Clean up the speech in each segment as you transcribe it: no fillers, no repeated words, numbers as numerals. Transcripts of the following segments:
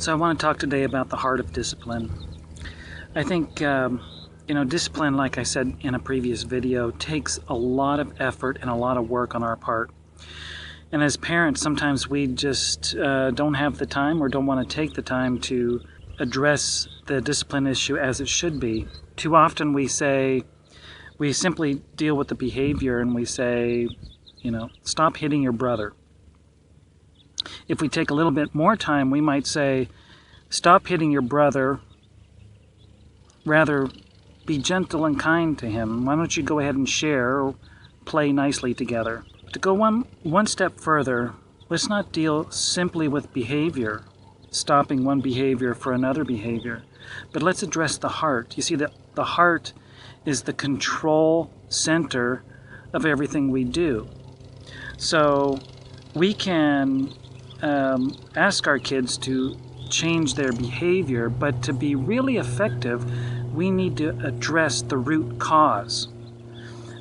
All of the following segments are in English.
So I want to talk today about the heart of discipline. I think, discipline, like I said in a previous video, takes a lot of effort and a lot of work on our part. And as parents, sometimes we just don't have the time or don't want to take the time to address the discipline issue as it should be. Too often we simply deal with the behavior and we say, stop hitting your brother. If we take a little bit more time, we might say, stop hitting your brother, rather be gentle and kind to him. Why don't you go ahead and share or play nicely together? To go one step further, let's not deal simply with behavior, stopping one behavior for another behavior, but let's address the heart. You see that the heart is the control center of everything we do. So we can ask our kids to change their behavior, but to be really effective, we need to address the root cause.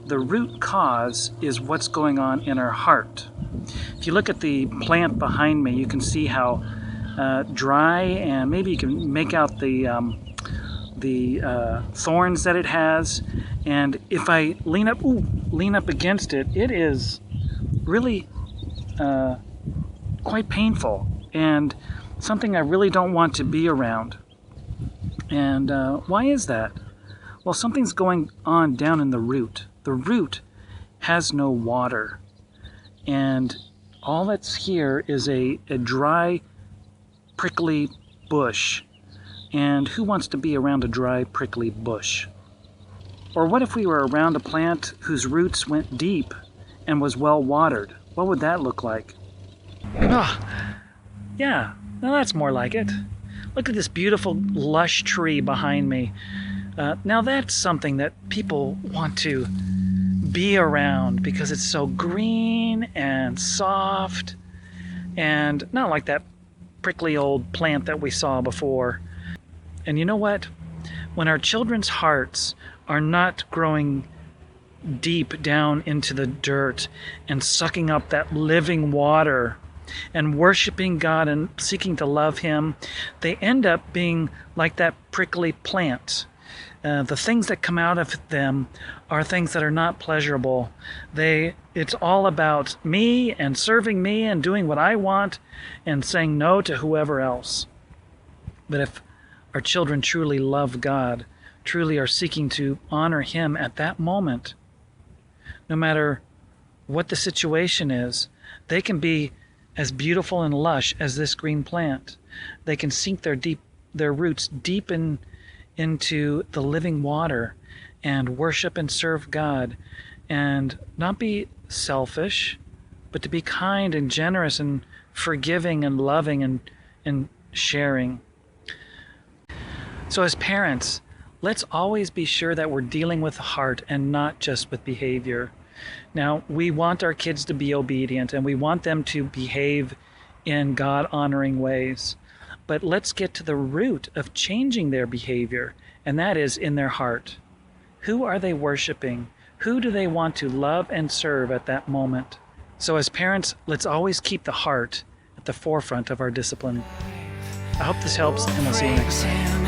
The root cause is what's going on in our heart. If you look at the plant behind me, you can see how dry, and maybe you can make out the thorns that it has. And if I lean up against it, it is really quite painful and something I really don't want to be around. And why is that? Well, something's going on down in the root. The root has no water, and all that's here is a dry, prickly bush. And who wants to be around a dry, prickly bush? Or what if we were around a plant whose roots went deep and was well watered? What would that look like? Yeah, now that's more like it. Look at this beautiful lush tree behind me. Now that's something that people want to be around because it's so green and soft and not like that prickly old plant that we saw before. And you know what? When our children's hearts are not growing deep down into the dirt and sucking up that living water and worshiping God and seeking to love Him, they end up being like that prickly plant. The things that come out of them are things that are not pleasurable. It's all about me and serving me and doing what I want and saying no to whoever else. But if our children truly love God, truly are seeking to honor Him at that moment, no matter what the situation is, they can be as beautiful and lush as this green plant. They can sink their roots deep into the living water and worship and serve God and not be selfish, but to be kind and generous and forgiving and loving and sharing. So as parents, let's always be sure that we're dealing with the heart and not just with behavior. Now, we want our kids to be obedient and we want them to behave in God-honoring ways. But let's get to the root of changing their behavior, and that is in their heart. Who are they worshiping? Who do they want to love and serve at that moment? So as parents, let's always keep the heart at the forefront of our discipline. I hope this helps, and we'll see you next time.